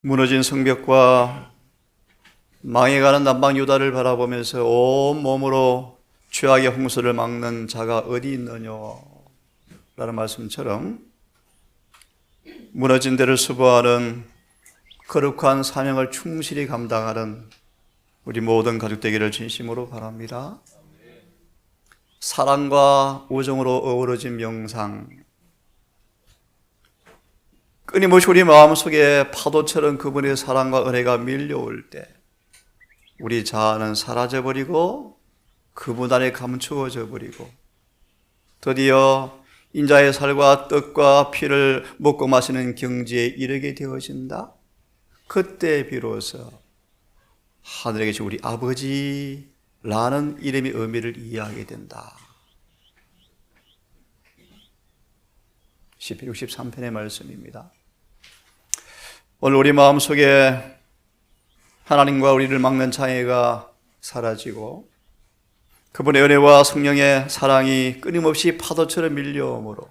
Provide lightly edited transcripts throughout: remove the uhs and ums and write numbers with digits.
무너진 성벽과 망해가는 남방 유다를 바라보면서 온 몸으로 죄악의 홍수를 막는 자가 어디 있느냐 라는 말씀처럼 무너진 데를 수보하는 거룩한 사명을 충실히 감당하는 우리 모든 가족 되기를 진심으로 바랍니다. 사랑과 우정으로 어우러진 명상, 끊임없이 우리 마음속에 파도처럼 그분의 사랑과 은혜가 밀려올 때 우리 자아는 사라져버리고 그분 안에 감추어져 버리고 드디어 인자의 살과 떡과 피를 먹고 마시는 경지에 이르게 되어진다. 그때 비로소 하늘에 계신 우리 아버지라는 이름의 의미를 이해하게 된다. 시편 63편의 말씀입니다. 오늘 우리 마음속에 하나님과 우리를 막는 장애가 사라지고 그분의 은혜와 성령의 사랑이 끊임없이 파도처럼 밀려오므로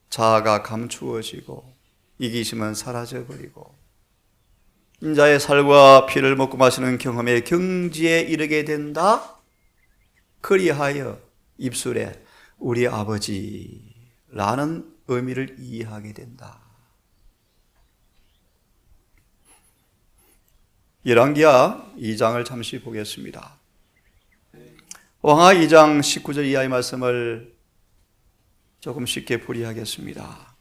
자아가 감추어지고 이기심은 사라져버리고 인자의 살과 피를 먹고 마시는 경험의 경지에 이르게 된다. 그리하여 입술에 우리 아버지라는 의미를 이해하게 된다. 열왕기하 2장을 잠시 보겠습니다. 왕하 2장 19절 이하의 말씀을 조금 쉽게 풀이하겠습니다.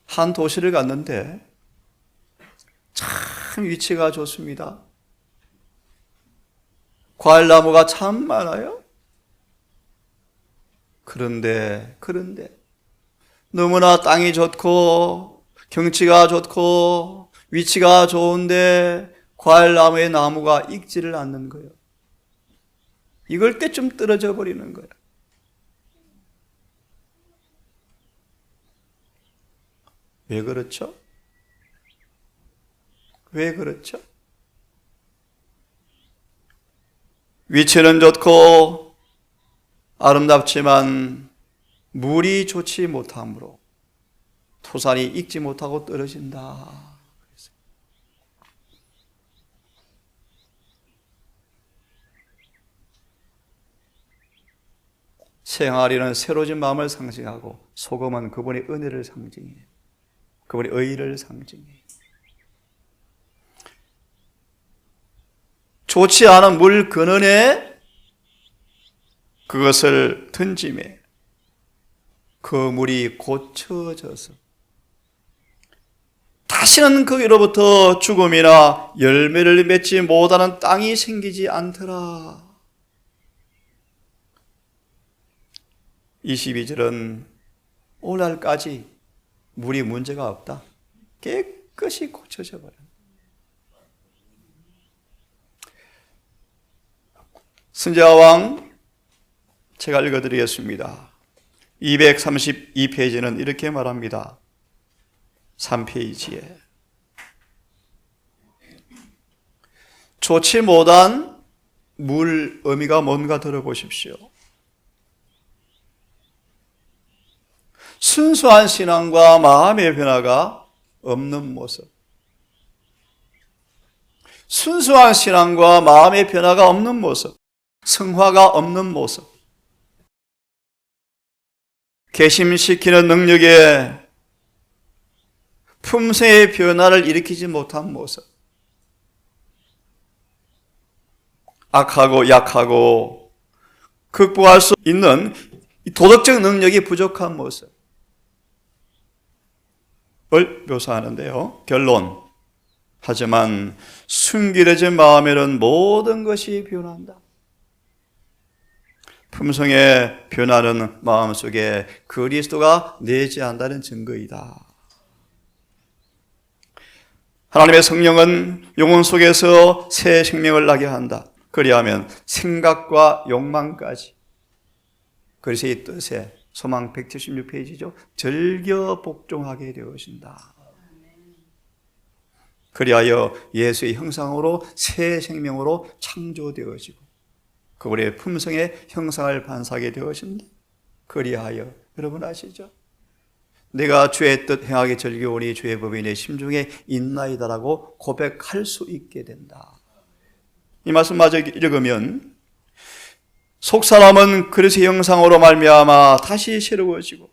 한 도시를 갔는데 참 위치가 좋습니다. 과일나무가 참 많아요. 그런데 너무나 땅이 좋고 경치가 좋고 위치가 좋은데 과일나무의 나무가 익지를 않는 거예요. 익을 때쯤 떨어져 버리는 거예요. 왜 그렇죠? 왜 그렇죠? 위치는 좋고 아름답지만 물이 좋지 못함으로 토산이 익지 못하고 떨어진다. 생아리는 새로진 마음을 상징하고 소금은 그분의 은혜를 상징해요. 그분의 의를 상징해요. 좋지 않은 물 근원에 그것을 던짐에 그 물이 고쳐져서 다시는 거기로부터 죽음이나 열매를 맺지 못하는 땅이 생기지 않더라. 22절은 오늘까지 물이 문제가 없다. 깨끗이 고쳐져 버려. 선지자왕 제가 읽어드리겠습니다. 232페이지는 이렇게 말합니다. 3페이지에 좋지 못한 물 의미가 뭔가 들어보십시오. 순수한 신앙과 마음의 변화가 없는 모습. 순수한 신앙과 마음의 변화가 없는 모습. 성화가 없는 모습. 개심시키는 능력에 품성의 변화를 일으키지 못한 모습. 악하고 약하고 극복할 수 있는 도덕적 능력이 부족한 모습. 을 묘사하는데요. 결론. 하지만 순결해진 마음에는 모든 것이 변한다. 품성의 변화는 마음속에 그리스도가 내재한다는 증거이다. 하나님의 성령은 영혼 속에서 새 생명을 나게 한다. 그리하면 생각과 욕망까지 그리스도의 뜻에 소망 176페이지죠. 즐겨 복종하게 되어진다. 그리하여 예수의 형상으로 새 생명으로 창조되어지고 그분의 품성의 형상을 반사하게 되어진다. 그리하여 여러분 아시죠? 내가 주의 뜻 행하기 즐기오니 주의 법이 내 심중에 있나이다라고 고백할 수 있게 된다. 이 말씀마저 읽으면 속사람은 그리스도의 형상으로 말미암아 다시 새로워지고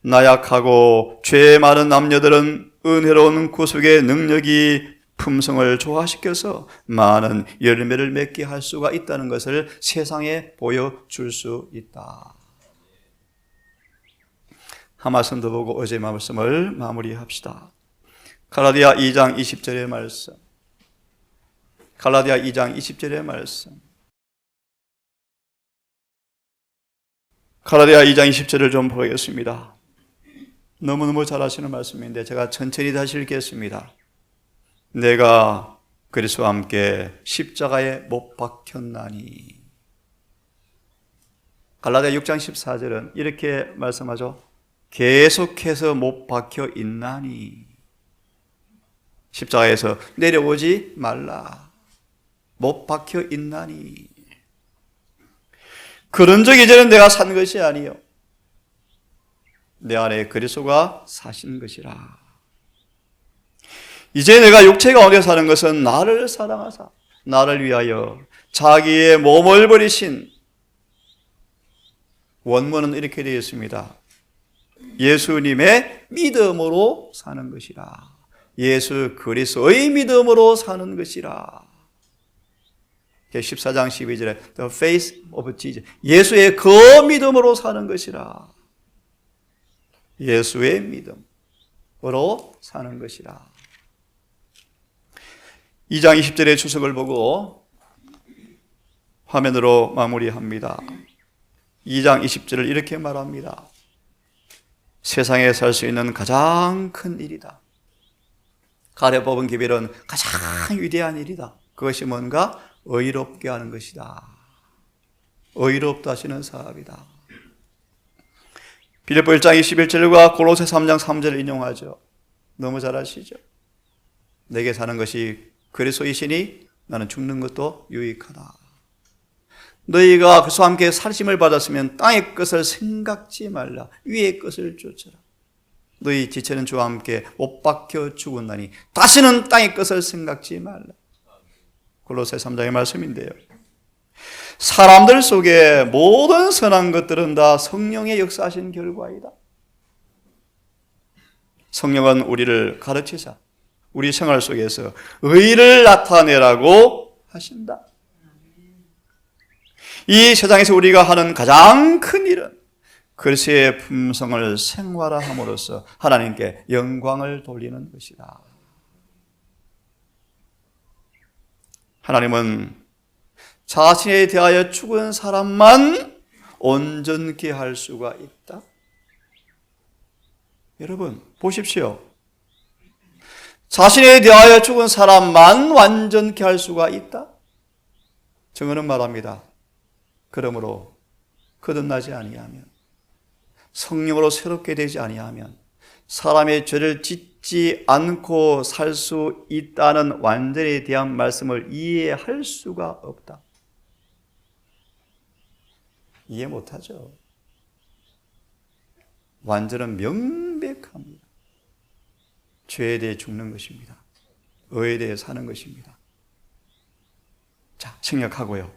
나약하고 죄 많은 남녀들은 은혜로운 구속의 능력이 품성을 조화시켜서 많은 열매를 맺게 할 수가 있다는 것을 세상에 보여줄 수 있다. 한 말씀 더 보고 어제 말씀을 마무리합시다. 갈라디아 2장 20절의 말씀. 갈라디아 2장 20절의 말씀. 갈라디아 2장 20절을 좀 보겠습니다. 너무너무 잘 아시는 말씀인데 제가 천천히 다시 읽겠습니다. 내가 그리스도와 함께 십자가에 못 박혔나니. 갈라디아 6장 14절은 이렇게 말씀하죠. 계속해서 못 박혀 있나니. 십자가에서 내려오지 말라. 못 박혀 있나니. 그런 적 이제는 내가 산 것이 아니요 내 안에 그리스도가 사신 것이라. 이제 내가 육체 가운데 사는 것은 나를 사랑하사 나를 위하여 자기의 몸을 버리신, 원문은 이렇게 되어 있습니다. 예수님의 믿음으로 사는 것이라. 예수 그리스도의 믿음으로 사는 것이라. 14장 12절에 The faith of Jesus, 예수의 그 믿음으로 사는 것이라. 예수의 믿음으로 사는 것이라. 2장 20절의 주석을 보고 화면으로 마무리합니다. 2장 20절을 이렇게 말합니다. 세상에 살 수 있는 가장 큰 일이다. 가래 뽑은 기별은 가장 위대한 일이다. 그것이 뭔가? 의롭게 하는 것이다. 의롭다 하시는 사업이다. 빌립보 1장 21절과 골로새 3장 3절을 인용하죠. 너무 잘 아시죠? 내게 사는 것이 그리스도이시니 나는 죽는 것도 유익하다. 너희가 그리스도와 함께 살심을 받았으면 땅의 것을 생각지 말라. 위의 것을 쫓아라. 너희 지체는 주와 함께 못 박혀 죽었나니 다시는 땅의 것을 생각지 말라. 골로새 3장의 말씀인데요. 사람들 속에 모든 선한 것들은 다 성령의 역사하신 결과이다. 성령은 우리를 가르치사 우리 생활 속에서 의를 나타내라고 하신다. 이 세상에서 우리가 하는 가장 큰 일은 그리스도의 품성을 생활화함으로써 하나님께 영광을 돌리는 것이다. 하나님은 자신에 대하여 죽은 사람만 온전케 할 수가 있다. 여러분 보십시오. 자신에 대하여 죽은 사람만 완전케 할 수가 있다. 증언은 말합니다. 그러므로 거듭나지 아니하면, 성령으로 새롭게 되지 아니하면 사람의 죄를 짓지 않고 살 수 있다는 완전에 대한 말씀을 이해할 수가 없다. 이해 못하죠. 완전은 명백합니다. 죄에 대해 죽는 것입니다. 의에 대해 사는 것입니다. 자, 생략하고요.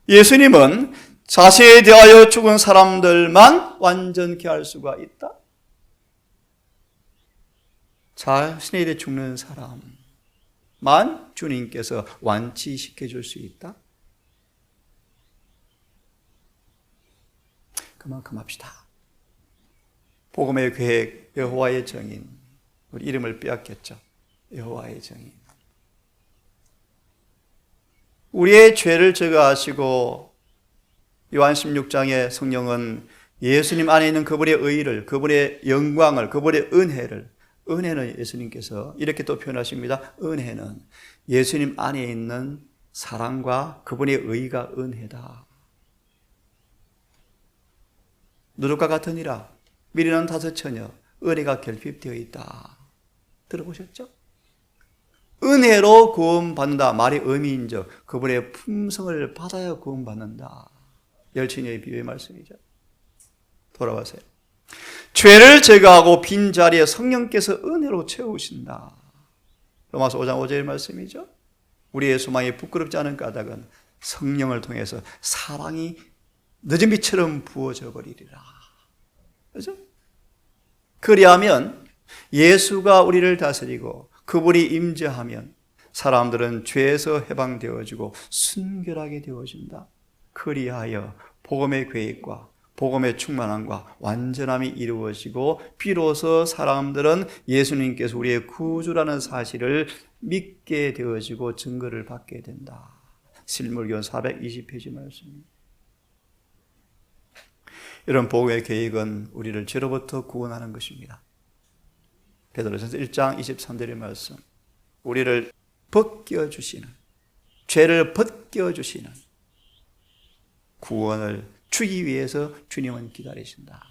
예수님은 자신에 대하여 죽은 사람들만 완전케 할 수가 있다. 자신에 대해 죽는 사람만 주님께서 완치시켜 줄 수 있다. 그만큼 합시다. 복음의 계획, 여호와의 정인. 우리 이름을 빼앗겼죠. 여호와의 정인. 우리의 죄를 제거하시고 요한 16장에 성령은 예수님 안에 있는 그분의 의를, 그분의 영광을, 그분의 은혜를, 은혜는 예수님께서 이렇게 또 표현하십니다. 은혜는 예수님 안에 있는 사랑과 그분의 의가 은혜다. 누룩과 같으니라 미리는 다섯 처녀 은혜가 결핍되어 있다. 들어보셨죠? 은혜로 구원받는다. 말이 의미인적 그분의 품성을 받아야 구원받는다. 열처녀의 비유의 말씀이죠. 돌아가세요. 죄를 제거하고 빈자리에 성령께서 은혜로 채우신다. 로마서 5장 5절 말씀이죠. 우리의 소망이 부끄럽지 않은 까닭은 성령을 통해서 사랑이 늦은 빛처럼 부어져 버리리라. 그렇죠? 그리하면 예수가 우리를 다스리고 그분이 임재하면 사람들은 죄에서 해방되어지고 순결하게 되어진다. 그리하여 복음의 계획과 복음의 충만함과 완전함이 이루어지고 비로소 사람들은 예수님께서 우리의 구주라는 사실을 믿게 되어지고 증거를 받게 된다. 실물교원 420페이지 말씀입니다. 이런 복음의 계획은 우리를 죄로부터 구원하는 것입니다. 베드로전서 1장 23절의 말씀, 우리를 벗겨주시는, 죄를 벗겨주시는 구원을 주기 위해서 주님은 기다리신다.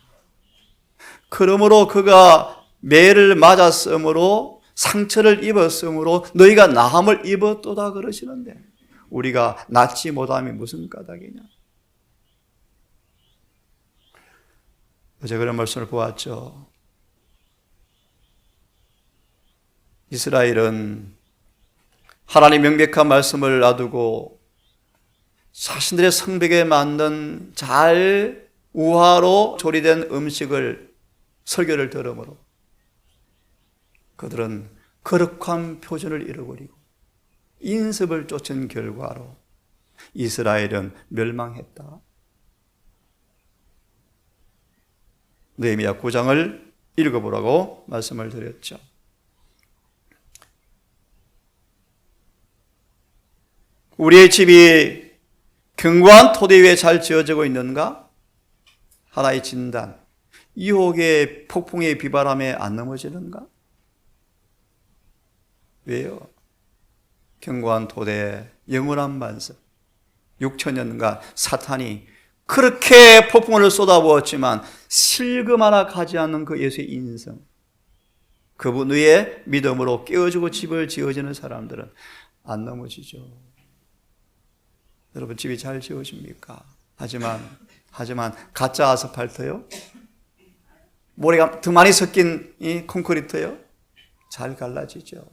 그러므로 그가 매를 맞았으므로 상처를 입었으므로 너희가 나함을 입었도다 그러시는데 우리가 낫지 못함이 무슨 까닭이냐? 어제 그런 말씀을 보았죠. 이스라엘은 하나님 명백한 말씀을 놔두고 자신들의 성벽에 맞는 잘 우화로 조리된 음식을 설교를 들으므로 그들은 거룩한 표준을 잃어버리고 인습을 쫓은 결과로 이스라엘은 멸망했다. 느헤미야 9장을 읽어보라고 말씀을 드렸죠. 우리의 집이 견고한 토대 위에 잘 지어지고 있는가? 하나의 진단. 유혹의 폭풍의 비바람에 안 넘어지는가? 왜요? 견고한 토대, 영원한 반석, 6천년간 사탄이 그렇게 폭풍을 쏟아부었지만 실금 하나 가지 않는 그 예수의 인성, 그분 위에 믿음으로 깨어지고 집을 지어지는 사람들은 안 넘어지죠. 여러분 집이 잘 지어집니까? 하지만 가짜 아스팔트요? 모래가 더 많이 섞인 이 콘크리트요? 잘 갈라지죠.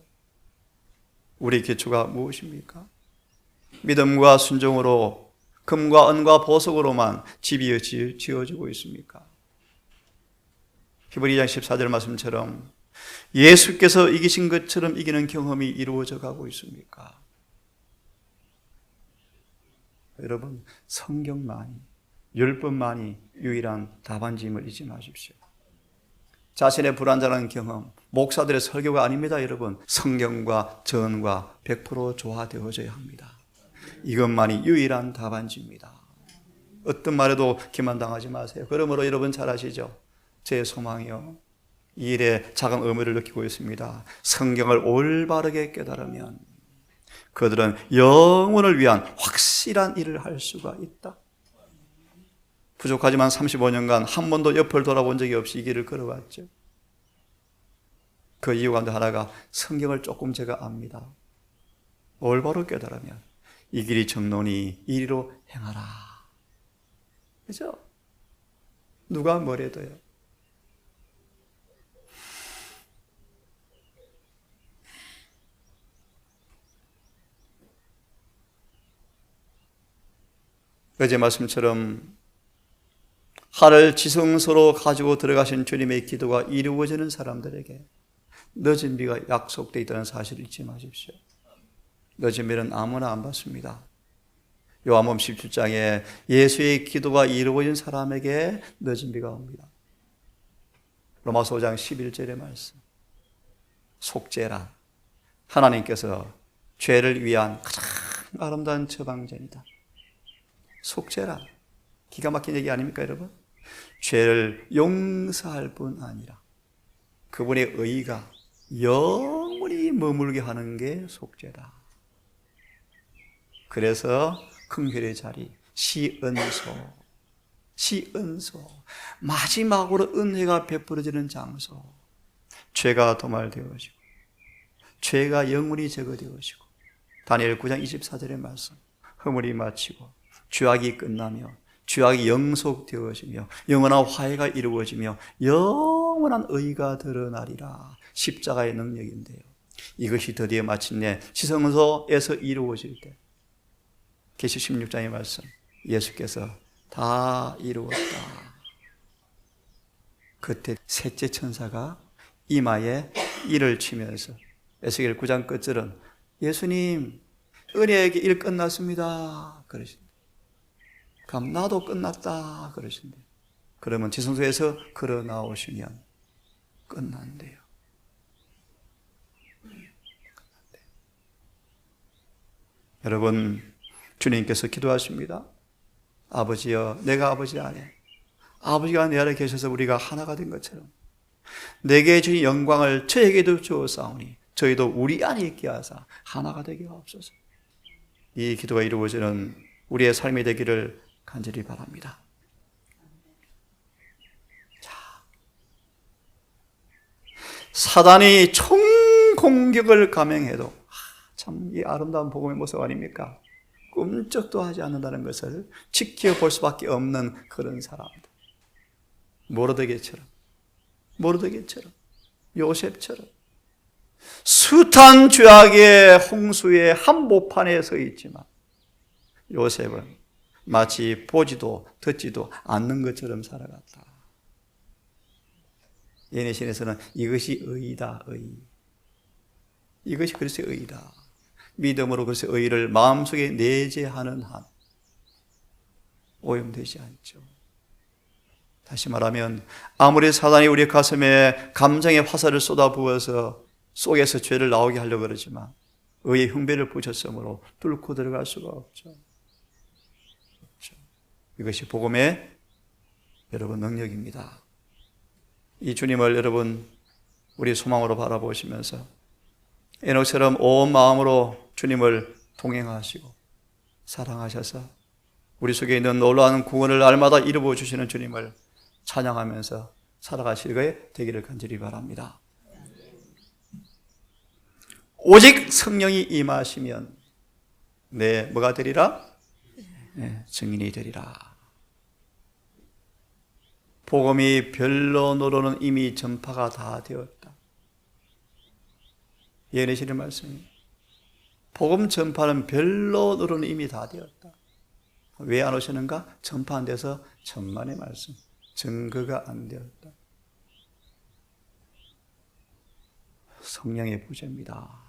우리 기초가 무엇입니까? 믿음과 순종으로 금과 은과 보석으로만 집이 지어지고 있습니까? 히브리 2장 14절 말씀처럼 예수께서 이기신 것처럼 이기는 경험이 이루어져 가고 있습니까? 여러분 성경만이 10번만이 유일한 답안지임을 잊지 마십시오. 자신의 불완전한 경험, 목사들의 설교가 아닙니다. 여러분 성경과 전과 100% 조화되어져야 합니다. 이것만이 유일한 답안지입니다. 어떤 말에도 기만당하지 마세요. 그러므로 여러분 잘 아시죠? 제 소망이요, 이 일에 작은 의미를 느끼고 있습니다. 성경을 올바르게 깨달으면 그들은 영혼을 위한 확실한 일을 할 수가 있다. 부족하지만 35년간 한 번도 옆을 돌아본 적이 없이 이 길을 걸어왔죠. 그 이유 가운데 하나가 성경을 조금 제가 압니다. 올바로 깨달으면 이 길이 정론이 이리로 행하라. 그죠? 누가 뭐래도요. 어제 말씀처럼 하늘 지성소로 가지고 들어가신 주님의 기도가 이루어지는 사람들에게 늦은 비가 약속되어 있다는 사실을 잊지 마십시오. 늦은 비는 아무나 안 받습니다. 요한복음 17장에 예수의 기도가 이루어진 사람에게 늦은 비가 옵니다. 로마서 5장 11절의 말씀. 속죄란 하나님께서 죄를 위한 가장 아름다운 처방전이다. 속죄란 기가 막힌 얘기 아닙니까 여러분? 죄를 용서할 뿐 아니라 그분의 의가 영원히 머물게 하는 게 속죄다. 그래서 긍휼의 자리, 시은소, 마지막으로 은혜가 베풀어지는 장소, 죄가 도말되어지고 죄가 영원히 제거되어지고 다니엘 9장 24절의 말씀, 허물이 마치고 죄악이 끝나며 죄악이 영속되어지며 영원한 화해가 이루어지며 영원한 의가 드러나리라. 십자가의 능력인데요. 이것이 드디어 마침내 지성소에서 이루어질 때 계시 16장의 말씀, 예수께서 다 이루었다. 그때 셋째 천사가 이마에 일을 치면서 에스겔 9장 끝절은 예수님 은혜의 일 끝났습니다 그러신대. 그럼 나도 끝났다 그러신대. 그러면 지성소에서 걸어 나오시면 끝난대요. 여러분, 주님께서 기도하십니다. 아버지여, 내가 아버지 안에, 아버지가 내 안에 계셔서 우리가 하나가 된 것처럼 내게 주신 영광을 저에게도 주었사오니 저희도 우리 안에 있게 하사 하나가 되게 하옵소서. 이 기도가 이루어지는 우리의 삶이 되기를 간절히 바랍니다. 자, 사단이 총공격을 감행해도 참 이 아름다운 복음의 모습 아닙니까? 꿈쩍도 하지 않는다는 것을 지켜볼 수밖에 없는 그런 사람들. 모르드게처럼, 요셉처럼 숱한 죄악의 홍수의 한복판에 서 있지만 요셉은 마치 보지도 듣지도 않는 것처럼 살아갔다. 예내신에서는 이것이 의이다, 의. 이것이 그리스도의 의이다. 믿음으로 그리스도의 의를 마음속에 내재하는 한 오염되지 않죠. 다시 말하면 아무리 사단이 우리 가슴에 감정의 화살을 쏟아부어서 속에서 죄를 나오게 하려고 그러지만 의의 흉배를 부셨으므로 뚫고 들어갈 수가 없죠. 이것이 복음의 여러분 능력입니다. 이 주님을 여러분 우리 소망으로 바라보시면서 에녹처럼 온 마음으로 주님을 동행하시고 사랑하셔서 우리 속에 있는 놀라운 구원을 날마다 이루어 주시는 주님을 찬양하면서 살아가시게 되기를 간절히 바랍니다. 오직 성령이 임하시면 뭐가 되리라? 증인이 되리라. 복음이 변론으로는 이미 전파가 다 되었다. 예내시는 말씀입니다. 복음 전파는 변론으로는 이미 다 되었다. 왜 안 오시는가? 전파 안 돼서 천만의 말씀, 증거가 안 되었다. 성령의 부재입니다.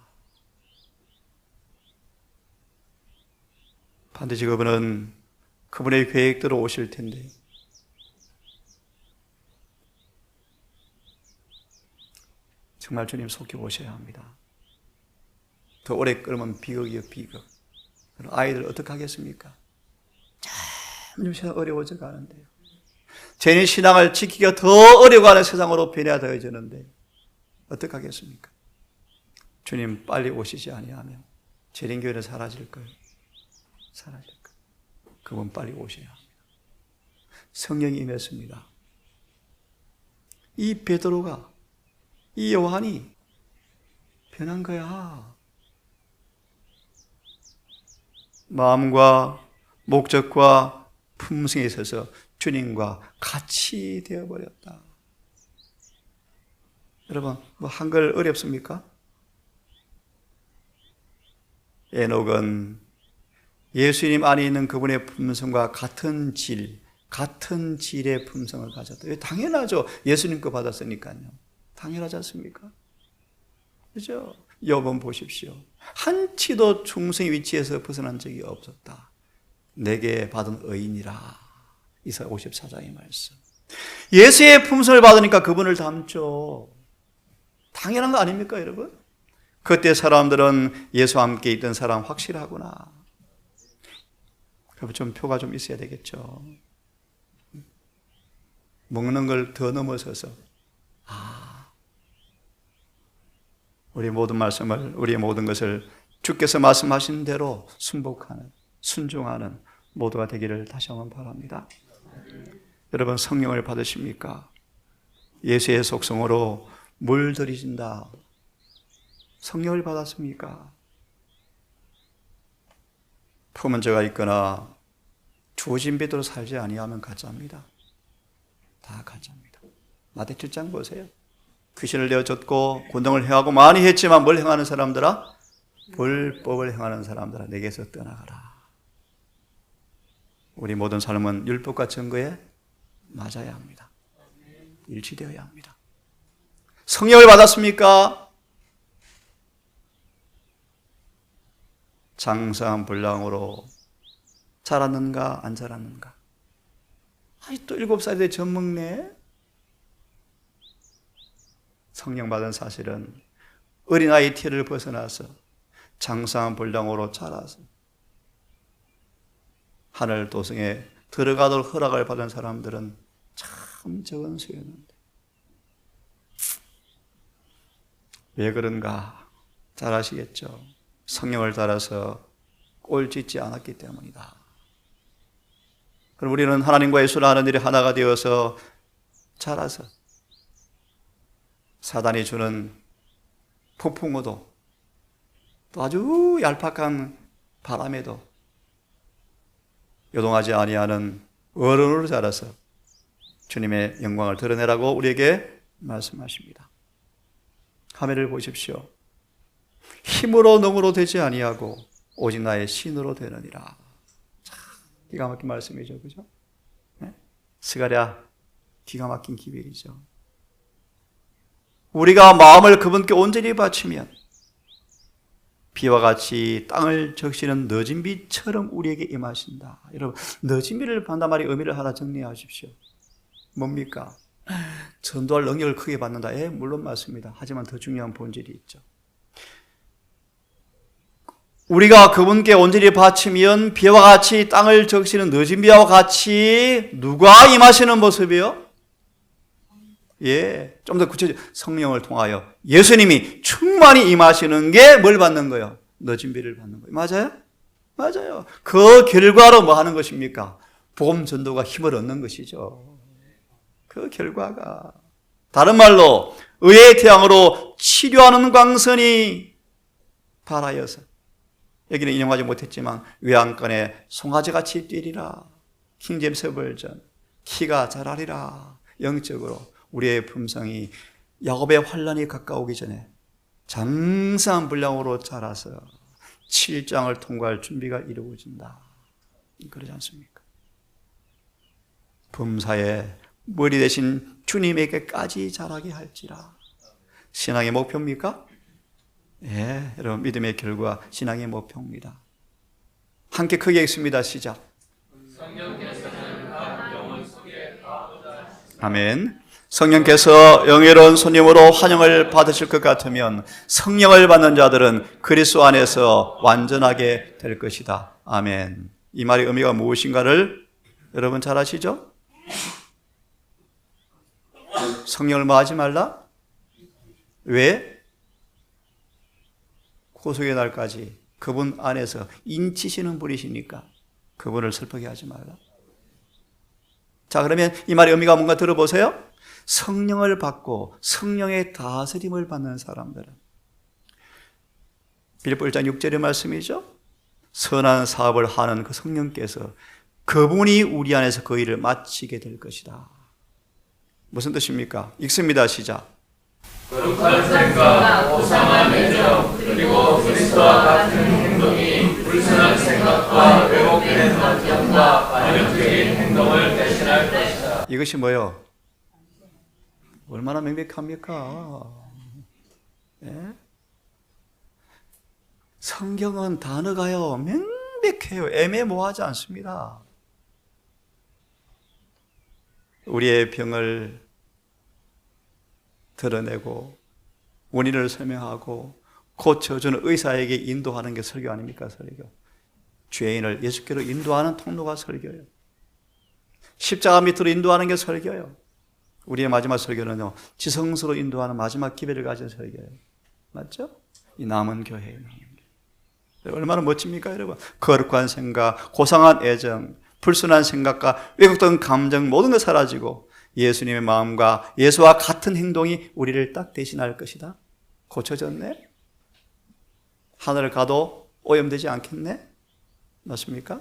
반드시 그분은 그분의 계획대로 오실 텐데 정말 주님 속히 오셔야 합니다. 더 오래 끌면 비극이요, 비극. 아이들 어떻게 하겠습니까? 점점 어려워져 가는데요. 제 신앙을 지키기가 더 어려워하는 세상으로 변화되어지는데 어떻게 하겠습니까? 주님 빨리 오시지 아니하면 재림교회는 사라질 거예요. 사라질 거예요. 그분 빨리 오셔야 합니다. 성령이 임했습니다. 이 베드로가, 이 요한이 변한 거야. 마음과 목적과 품성에 있어서 주님과 같이 되어버렸다. 여러분, 한글 어렵습니까? 에녹은 예수님 안에 있는 그분의 품성과 같은 질의 품성을 가졌다. 당연하죠. 예수님 거 받았으니까요. 당연하지 않습니까? 그죠? 욥은 보십시오. 한치도 중생의 위치에서 벗어난 적이 없었다. 내게 받은 의인이라. 이사야 54장의 말씀. 예수의 품성을 받으니까 그분을 닮죠. 당연한 거 아닙니까, 여러분? 그때 사람들은 예수와 함께 있던 사람 확실하구나. 그럼 좀 표가 좀 있어야 되겠죠. 먹는 걸 더 넘어서서 우리 모든 말씀을, 우리의 모든 것을 주께서 말씀하신 대로 순복하는, 순종하는 모두가 되기를 다시 한번 바랍니다. 여러분, 성령을 받으십니까? 예수의 속성으로 물들이신다. 성령을 받았습니까? 품은 죄가 있거나 주어진 빛으로 살지 아니하면 가짜입니다. 다 가짜입니다. 마태 7장 보세요. 귀신을 내어쫓고 권능을 행하고 많이 했지만 뭘 행하는 사람들아? 불법을 행하는 사람들아 내게서 떠나가라. 우리 모든 삶은 율법과 증거에 맞아야 합니다. 일치되어야 합니다. 성령을 받았습니까? 장성한 분량으로 자랐는가 안 자랐는가? 또 7살이 돼 젖먹네. 성령 받은 사실은 어린아이 티를 벗어나서 장성한 분량으로 자라서 하늘 도성에 들어가도록 허락을 받은 사람들은 참 적은 수였는데 왜 그런가? 잘 아시겠죠? 성령을 따라서 꼴짓지 않았기 때문이다. 그럼 우리는 하나님과 예수를 아는 일이 하나가 되어서 자라서 사단이 주는 폭풍우도 또 아주 얄팍한 바람에도 요동하지 아니하는 어른으로 자라서 주님의 영광을 드러내라고 우리에게 말씀하십니다. 화면을 보십시오. 힘으로 능으로 되지 아니하고 오직 나의 신으로 되느니라. 참 기가 막힌 말씀이죠, 그죠? 네? 스가랴 기가 막힌 기별이죠. 우리가 마음을 그분께 온전히 바치면 비와 같이 땅을 적시는 늦은 비처럼 우리에게 임하신다. 여러분, 늦은 비를 받는단 말이 의미를 하나 정리하십시오. 뭡니까? 전도할 능력을 크게 받는다. 물론 맞습니다. 하지만 더 중요한 본질이 있죠. 우리가 그분께 온전히 바치면 비와 같이 땅을 적시는 늦은 비와 같이 누가 임하시는 모습이요? 좀 더 구체적으로 성령을 통하여 예수님이 충만히 임하시는 게 뭘 받는 거예요? 늦은 비를 받는 거예요. 맞아요? 맞아요. 그 결과로 뭐 하는 것입니까? 복음 전도가 힘을 얻는 것이죠. 그 결과가 다른 말로 의의 태양으로 치료하는 광선이 발하여서 여기는 인용하지 못했지만 외양간에 송아지같이 뛰리라. 킹제임스 버전 키가 자라리라. 영적으로 우리의 품성이 야곱의 환란이 가까우기 전에 장성한 분량으로 자라서 7장을 통과할 준비가 이루어진다. 그러지 않습니까? 범사의 머리 대신 주님에게까지 자라게 할지라. 신앙의 목표입니까? 여러분 믿음의 결과 신앙의 목표입니다. 함께 크게 읽습니다. 시작. 성령께서는 각 영혼 속에 가보자. 아멘. 성령께서 영예로운 손님으로 환영을 받으실 것 같으면 성령을 받는 자들은 그리스도 안에서 완전하게 될 것이다. 아멘. 이 말의 의미가 무엇인가를 여러분 잘 아시죠? 성령을 뭐 하지 말라? 왜? 구속의 날까지 그분 안에서 인치시는 분이시니까 그분을 슬프게 하지 말라. 자, 그러면 이 말의 의미가 뭔가 들어보세요. 성령을 받고 성령의 다스림을 받는 사람들은 빌립보 1장 6절의 말씀이죠. 선한 사업을 하는 그 성령께서 그분이 우리 안에서 그 일을 마치게 될 것이다. 무슨 뜻입니까? 읽습니다. 시작. 거룩한 생각, 오상한 애정, 그리고 그리스도와 같은 행동이 불순한 생각과 왜곡된 감정과 반역적인 행동을 대신할 것이다. 이것이 뭐예요? 얼마나 명백합니까? 성경은 단어가요 명백해요. 애매모호하지 않습니다. 우리의 병을 드러내고 원인을 설명하고 고쳐주는 의사에게 인도하는 게 설교 아닙니까? 설교. 죄인을 예수께로 인도하는 통로가 설교예요. 십자가 밑으로 인도하는 게 설교예요. 우리의 마지막 설교는요, 지성소로 인도하는 마지막 기회를 가진 설교예요. 맞죠? 이 남은 교회예요. 얼마나 멋집니까, 여러분? 거룩한 생각, 고상한 애정, 불순한 생각과 왜곡된 감정 모든 것 사라지고 예수님의 마음과 예수와 같은 행동이 우리를 딱 대신할 것이다. 고쳐졌네? 하늘을 가도 오염되지 않겠네? 맞습니까?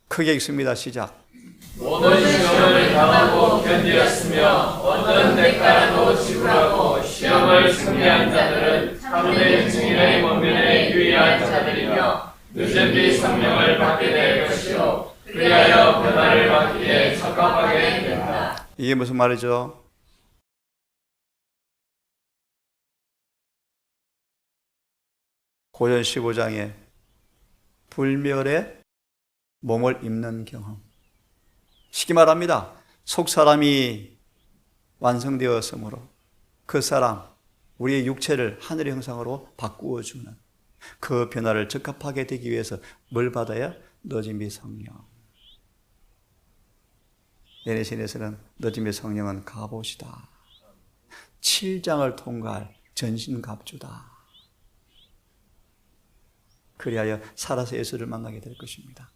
크게 읽습니다. 시작. 모든 시험을 당하고 견디었으며 어떤 대가도 지불하고 시험을 승리한 자들은 하늘의 증인의 권면에 유의한 자들이며 늦은 비 성령을 받게 될 것이요 그리하여 변화를 받기에 적합하게 된다. 이게 무슨 말이죠? 고전 15장에 불멸의 몸을 입는 경험. 쉽게 말합니다. 속 사람이 완성되었으므로 그 사람, 우리의 육체를 하늘의 형상으로 바꾸어 주는 그 변화를 적합하게 되기 위해서 뭘 받아야? 늦음의 성령. 예레신에서는 늦음의 성령은 갑옷이다. 7장을 통과할 전신갑주다. 그리하여 살아서 예수를 만나게 될 것입니다.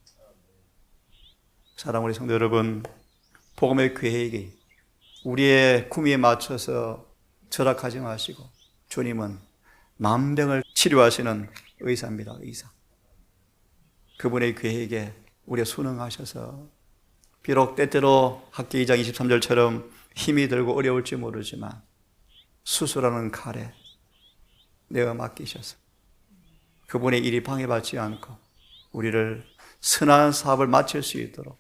사랑하는 우리 성도 여러분, 복음의 계획이 우리의 구미에 맞춰서 절약하지 마시고 주님은 만병을 치료하시는 의사입니다. 의사. 그분의 계획에 우리가 순응하셔서 비록 때때로 학기 2장 23절처럼 힘이 들고 어려울지 모르지만 수술하는 칼에 내어 맡기셔서 그분의 일이 방해받지 않고 우리를 선한 사업을 마칠 수 있도록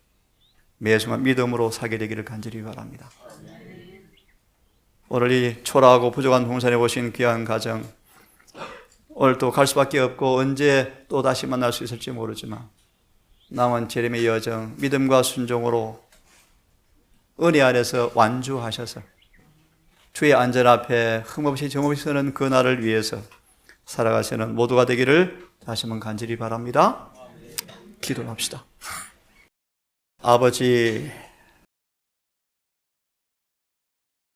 매 순간 믿음으로 살게 되기를 간절히 바랍니다. 오늘 이 초라하고 부족한 동산에 오신 귀한 가정, 오늘 또 갈 수밖에 없고 언제 또 다시 만날 수 있을지 모르지만 남은 재림의 여정, 믿음과 순종으로 은혜 안에서 완주하셔서 주의 안전 앞에 흠없이 정없이 서는 그 날을 위해서 살아가시는 모두가 되기를 다시 한번 간절히 바랍니다. 기도합시다. 아버지,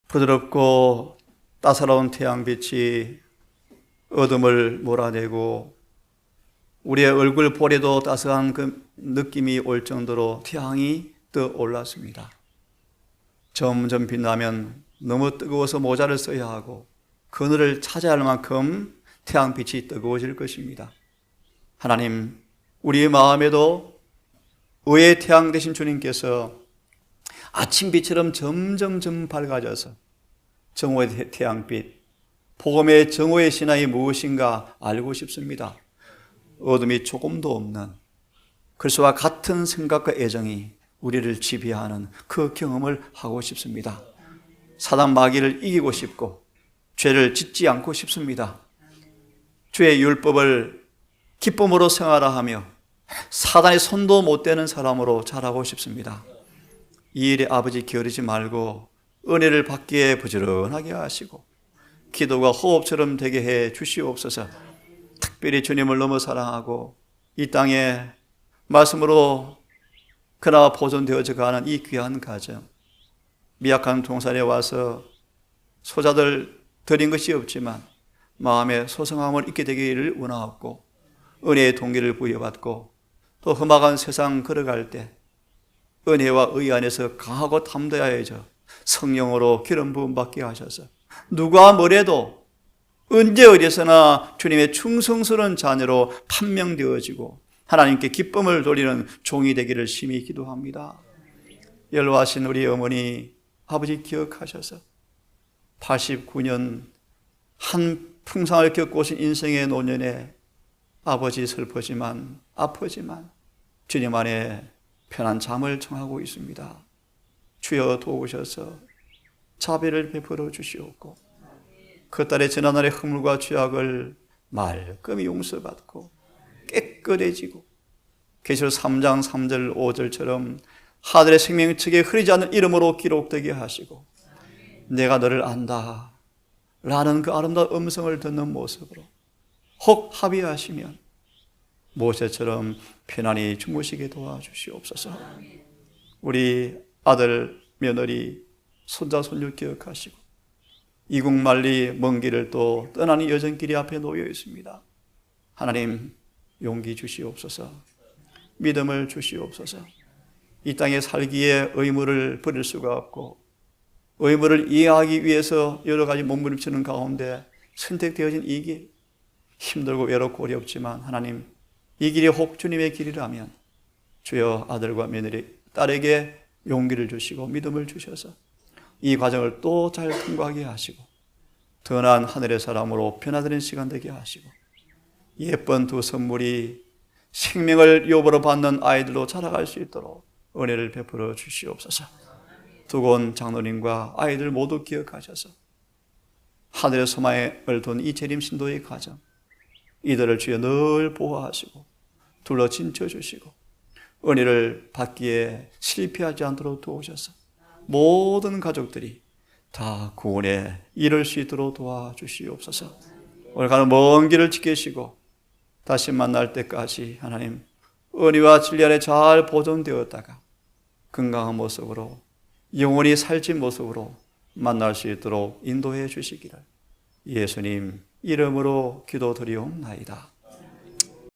부드럽고 따사로운 태양빛이 어둠을 몰아내고 우리의 얼굴 볼에도 따스한 그 느낌이 올 정도로 태양이 떠올랐습니다. 점점 빛나면 너무 뜨거워서 모자를 써야 하고 그늘을 찾아야 할 만큼 태양빛이 뜨거워질 것입니다. 하나님, 우리의 마음에도 의의 태양 되신 주님께서 아침빛처럼 점점 밝아져서 정오의 태양빛, 복음의 정오의 신앙이 무엇인가 알고 싶습니다. 어둠이 조금도 없는 그리스도와 같은 생각과 애정이 우리를 지배하는 그 경험을 하고 싶습니다. 사단 마귀를 이기고 싶고 죄를 짓지 않고 싶습니다. 주의 율법을 기쁨으로 생활하며 사단의 손도 못 대는 사람으로 자라고 싶습니다. 이 일에 아버지 게으르지 말고 은혜를 받기에 부지런하게 하시고 기도가 호흡처럼 되게 해 주시옵소서. 특별히 주님을 너무 사랑하고 이 땅에 말씀으로 그나마 보존되어져 가는 이 귀한 가정, 미약한 동산에 와서 소자들 드린 것이 없지만 마음의 소성함을 잊게 되기를 원하옵고 은혜의 동기를 부여받고 또 험악한 세상 걸어갈 때 은혜와 의 안에서 강하고 담대하여져 성령으로 기름 부음 받게 하셔서 누가 뭐래도 언제 어디서나 주님의 충성스러운 자녀로 판명되어지고 하나님께 기쁨을 돌리는 종이 되기를 심히 기도합니다. 연로하신 우리 어머니 아버지 기억하셔서 89년 한 풍상을 겪고 오신 인생의 노년에 아버지 슬프지만 아프지만 주님 안에 편한 잠을 청하고 있습니다. 주여 도우셔서 자비를 베풀어 주시옵고 그 딸의 지난날의 허물과 죄악을 말끔히 용서받고 깨끗해지고 계시록 3장 3절 5절처럼 하늘의 생명책에 흐리지 않는 이름으로 기록되게 하시고 내가 너를 안다 라는 그 아름다운 음성을 듣는 모습으로 혹 합의하시면 모세처럼 편안히 주무시게 도와주시옵소서. 우리 아들, 며느리, 손자, 손주 기억하시고 이국만리 먼 길을 또 떠나는 여정길이 앞에 놓여 있습니다. 하나님 용기 주시옵소서. 믿음을 주시옵소서. 이 땅에 살기에 의무를 버릴 수가 없고 의무를 이해하기 위해서 여러 가지 몸부림치는 가운데 선택되어진 이 길, 힘들고 외롭고 어렵지만 하나님 이 길이 혹 주님의 길이라면 주여 아들과 며느리, 딸에게 용기를 주시고 믿음을 주셔서 이 과정을 또 잘 통과하게 하시고 선한 하늘의 사람으로 변화되는 시간 되게 하시고 예쁜 두 선물이 생명을 유업으로 받는 아이들로 자라갈 수 있도록 은혜를 베풀어 주시옵소서. 두곤 장로님과 아이들 모두 기억하셔서 하늘의 소망을 둔 이 재림 신도의 가정, 이들을 주여 늘 보호하시고 둘러 진쳐주시고 은혜를 받기에 실패하지 않도록 도우셔서 모든 가족들이 다 구원에 이를 수 있도록 도와주시옵소서. 오늘 가는 먼 길을 지키시고 다시 만날 때까지 하나님 은혜와 진리 안에 잘 보존되었다가 건강한 모습으로 영원히 살진 모습으로 만날 수 있도록 인도해 주시기를 예수님 이름으로 기도드리옵나이다.